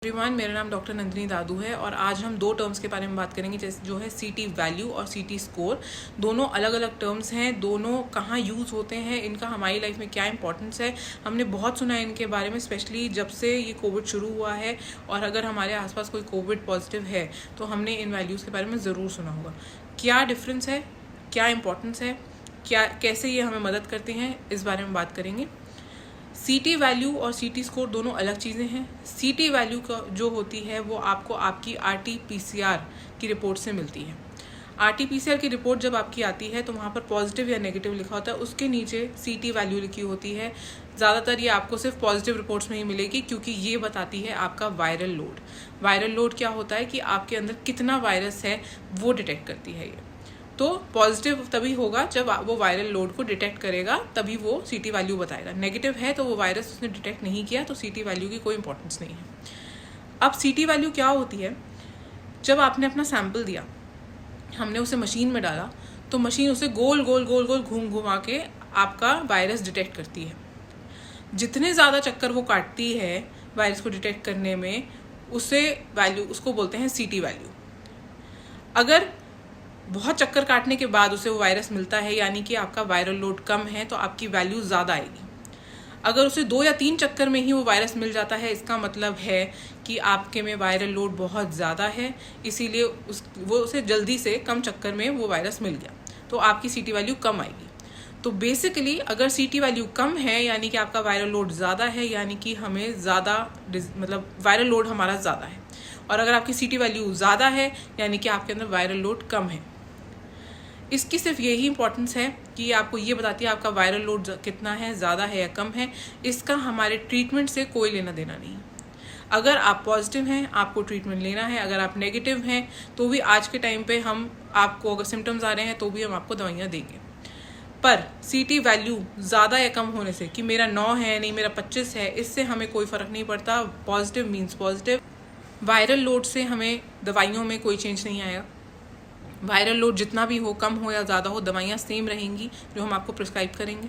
Everyone, मेरा नाम doctor Nandini दादू है और आज हम दो टर्म्स के बारे में बात करेंगे, जैसे जो है सीटी वैल्यू और सीटी स्कोर। दोनों अलग अलग टर्म्स हैं, दोनों कहाँ यूज़ होते हैं, इनका हमारी लाइफ में क्या इंपॉर्टेंस है। हमने बहुत सुना है इनके बारे में, स्पेशली जब से ये कोविड शुरू हुआ है। और अगर हमारे आसपास कोई कोविड पॉजिटिव है तो हमने इन वैल्यूज़ के बारे में ज़रूर सुना होगा। क्या डिफरेंस है, क्या इंपॉर्टेंस है, क्या कैसे ये हमें मदद करते हैं, इस बारे में बात करेंगे। सीटी वैल्यू और सीटी स्कोर दोनों अलग चीज़ें हैं। सीटी वैल्यू का जो होती है वो आपको आपकी आरटी-पीसीआर की रिपोर्ट से मिलती है। आरटी-पीसीआर की रिपोर्ट जब आपकी आती है तो वहाँ पर पॉजिटिव या नेगेटिव लिखा होता है, उसके नीचे सीटी वैल्यू लिखी होती है। ज़्यादातर ये आपको सिर्फ पॉजिटिव रिपोर्ट्स में ही मिलेगी, क्योंकि ये बताती है आपका वायरल लोड। वायरल लोड क्या होता है कि आपके अंदर कितना वायरस है वो डिटेक्ट करती है ये। तो पॉजिटिव तभी होगा जब वो वायरल लोड को डिटेक्ट करेगा, तभी वो सीटी वैल्यू बताएगा। नेगेटिव है तो वो वायरस उसने डिटेक्ट नहीं किया, तो सीटी वैल्यू की कोई इंपॉर्टेंस नहीं है। अब सीटी वैल्यू क्या होती है, जब आपने अपना सैंपल दिया, हमने उसे मशीन में डाला, तो मशीन उसे गोल गोल गोल गोल घुमा के आपका वायरस डिटेक्ट करती है। जितने ज़्यादा चक्कर वो काटती है वायरस को डिटेक्ट करने में, उसको बोलते हैं सीटी वैल्यू। अगर बहुत चक्कर काटने के बाद उसे वो वायरस मिलता है, यानी कि आपका वायरल लोड कम है, तो आपकी वैल्यू ज़्यादा आएगी। अगर उसे 2 या 3 चक्कर में ही वो वायरस मिल जाता है, इसका मतलब है कि आपके में वायरल लोड बहुत ज़्यादा है, इसीलिए उसे जल्दी से कम चक्कर में वो वायरस मिल गया, तो आपकी सीटी वैल्यू कम आएगी। तो बेसिकली अगर सीटी वैल्यू कम है, यानी कि आपका वायरल लोड ज़्यादा है, यानी कि हमें ज़्यादा वायरल लोड हमारा ज़्यादा है। और अगर आपकी सीटी वैल्यू ज़्यादा है, यानी कि आपके अंदर वायरल लोड कम है। इसकी सिर्फ यही इंपॉर्टेंस है कि ये आपको ये बताती है आपका वायरल लोड कितना है, ज़्यादा है या कम है। इसका हमारे ट्रीटमेंट से कोई लेना देना नहीं। अगर आप पॉजिटिव हैं, आपको ट्रीटमेंट लेना है। अगर आप नेगेटिव हैं तो भी आज के टाइम पे आपको अगर सिम्टम्स आ रहे हैं तो भी हम आपको दवाइयाँ देंगे। पर सीटी वैल्यू ज़्यादा या कम होने से, कि मेरा 9 है नहीं मेरा 25 है, इससे हमें कोई फ़र्क नहीं पड़ता। Positive means positive. Viral load से हमें दवाइयों में कोई चेंज नहीं आएगा। वायरल लोड जितना भी हो, कम हो या ज़्यादा हो, दवाइयाँ सेम रहेंगी जो हम आपको प्रिस्क्राइब करेंगे।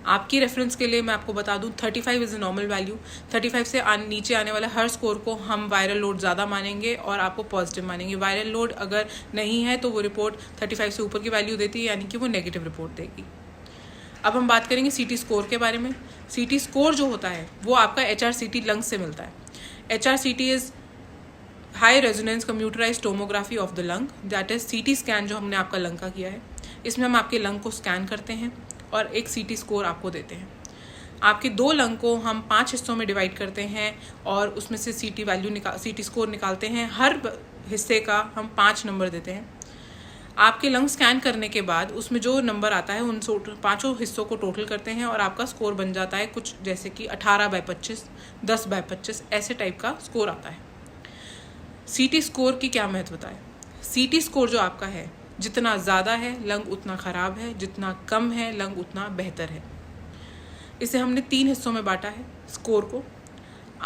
आपकी रेफरेंस के लिए मैं आपको बता दूं, 35 इज़ अ नॉर्मल वैल्यू। 35 से नीचे आने वाले हर स्कोर को हम वायरल लोड ज़्यादा मानेंगे और आपको पॉजिटिव मानेंगे। वायरल लोड अगर नहीं है तो वो रिपोर्ट 35 से ऊपर की वैल्यू देती है, यानी कि वो नेगेटिव रिपोर्ट देगी। अब हम बात करेंगे सीटी स्कोर के बारे में। सीटी स्कोर जो होता है वो आपका HRCT लंग्स से मिलता है। HRCT is high resonance computerize tomography of the lung, that is CT scan जो हमने आपका लंग का किया है। इसमें हम आपके लंग को स्कैन करते हैं और एक सीटी स्कोर आपको देते हैं। आपके 2 लंग को हम 5 हिस्सों में डिवाइड करते हैं और उसमें से सीटी स्कोर निकालते हैं। हर हिस्से का हम 5 नंबर देते हैं। आपके लंग स्कैन करने के बाद उसमें जो नंबर आता है उन 5 हिस्सों को टोटल करते हैं और आपका स्कोर बन जाता है कुछ जैसे कि 18/25, 10/25, ऐसे टाइप का स्कोर आता है। सीटी स्कोर की क्या महत्वता है? सीटी स्कोर जो आपका है, जितना ज़्यादा है लंग उतना ख़राब है, जितना कम है लंग उतना बेहतर है। इसे हमने 3 हिस्सों में बांटा है स्कोर को।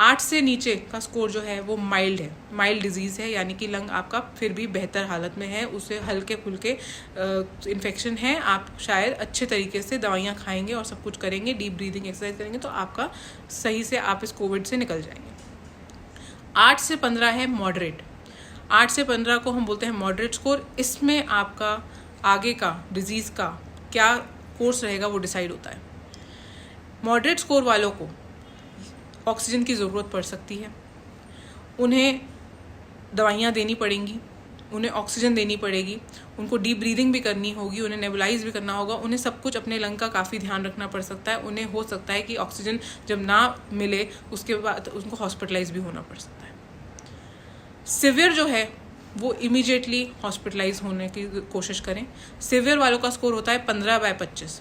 8 से नीचे का स्कोर जो है वो माइल्ड है, माइल्ड डिजीज़ है, यानी कि लंग आपका फिर भी बेहतर हालत में है, उसे हल्के फुल्के इन्फेक्शन है, आप शायद अच्छे तरीके से दवाइयाँ खाएंगे और सब कुछ करेंगे, डीप ब्रीदिंग एक्सरसाइज करेंगे तो आपका सही से आप इस कोविड से निकल जाएंगे। 8 से 15 है मॉडरेट। 8 से 15 को हम बोलते हैं मॉडरेट स्कोर। इसमें आपका आगे का डिजीज़ का क्या कोर्स रहेगा वो डिसाइड होता है। मॉडरेट स्कोर वालों को ऑक्सीजन की ज़रूरत पड़ सकती है, उन्हें दवाइयाँ देनी पड़ेंगी, उन्हें ऑक्सीजन देनी पड़ेगी, उनको डीप ब्रीदिंग भी करनी होगी, उन्हें नेबुलाइज भी करना होगा, उन्हें सब कुछ अपने लंग का काफ़ी ध्यान रखना पड़ सकता है। उन्हें हो सकता है कि ऑक्सीजन जब ना मिले उसके बाद उनको हॉस्पिटलाइज भी होना पड़ सकता है। सिवियर जो है वो इमीडिएटली हॉस्पिटलाइज होने की कोशिश करें। सिवियर वालों का स्कोर होता है 15/25।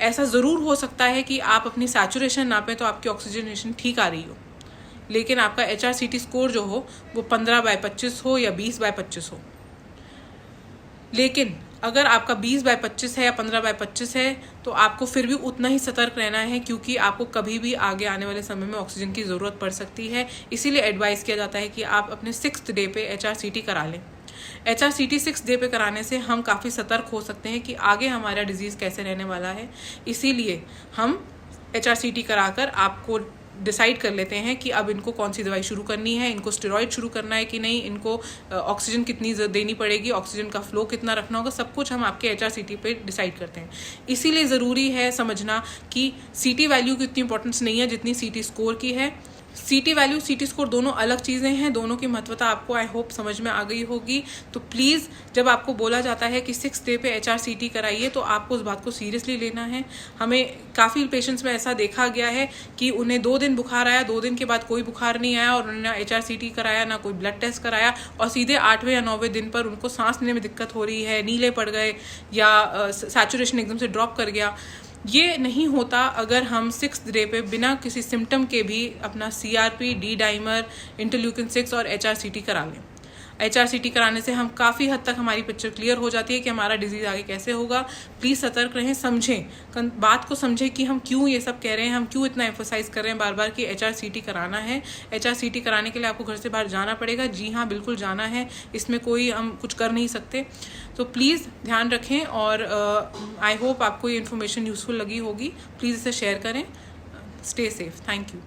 ऐसा ज़रूर हो सकता है कि आप अपनी सैचुरेशन नापें तो आपकी ऑक्सीजनेशन ठीक आ रही हो, लेकिन आपका HRCT स्कोर जो हो वो 15/25 हो या 20/25 हो। लेकिन अगर आपका 20/25 है या 15/25 है तो आपको फिर भी उतना ही सतर्क रहना है, क्योंकि आपको कभी भी आगे आने वाले समय में ऑक्सीजन की ज़रूरत पड़ सकती है। इसीलिए एडवाइस किया जाता है कि आप अपने 6th डे पे HRCT करा लें। HRCT 6th डे पे कराने से हम काफ़ी सतर्क हो सकते हैं कि आगे हमारा डिजीज़ कैसे रहने वाला है। इसीलिए हम HRCT कराकर आपको डिसाइड कर लेते हैं कि अब इनको कौन सी दवाई शुरू करनी है, इनको स्टेरॉइड शुरू करना है कि नहीं, इनको ऑक्सीजन कितनी देनी पड़ेगी, ऑक्सीजन का फ्लो कितना रखना होगा, सब कुछ हम आपके HRCT पे डिसाइड करते हैं। इसीलिए ज़रूरी है समझना कि CT वैल्यू की उतनी इंपॉर्टेंस नहीं है जितनी CT स्कोर की है। CT वैल्यू, CT स्कोर दोनों अलग चीज़ें हैं, दोनों की महत्वता आपको आई होप समझ में आ गई होगी। तो प्लीज़ जब आपको बोला जाता है कि 6th डे पे HRCT कराइए तो आपको उस बात को सीरियसली लेना है। हमें काफ़ी पेशेंट्स में ऐसा देखा गया है कि उन्हें 2 दिन बुखार आया, 2 दिन के बाद कोई बुखार नहीं आया और उन्होंने ना HRCT कराया, ना कोई ब्लड टेस्ट कराया, और सीधे 8वें या 9वें दिन पर उनको सांस लेने में दिक्कत हो रही है, नीले पड़ गए या सैचुरेशन एकदम से ड्रॉप कर गया। ये नहीं होता अगर हम 6th डे पे बिना किसी सिम्टम के भी अपना CRP, D डाइमर, इंटरल्यूकिन 6 और HRCT करा लें। HRCT कराने से हम काफ़ी हद तक हमारी पिक्चर क्लियर हो जाती है कि हमारा डिजीज़ आगे कैसे होगा। प्लीज़ सतर्क रहें, समझें बात को, समझें कि हम क्यों ये सब कह रहे हैं, हम क्यों इतना एम्फोसाइज कर रहे हैं बार बार कि HRCT कराना है। HRCT कराने के लिए आपको घर से बाहर जाना पड़ेगा। जी हाँ, बिल्कुल जाना है, इसमें कोई हम कुछ कर नहीं सकते। तो प्लीज़ ध्यान रखें और आई होप आपको ये इन्फॉर्मेशन यूज़फुल लगी होगी। प्लीज़ इसे शेयर करें। Stay safe. Thank you.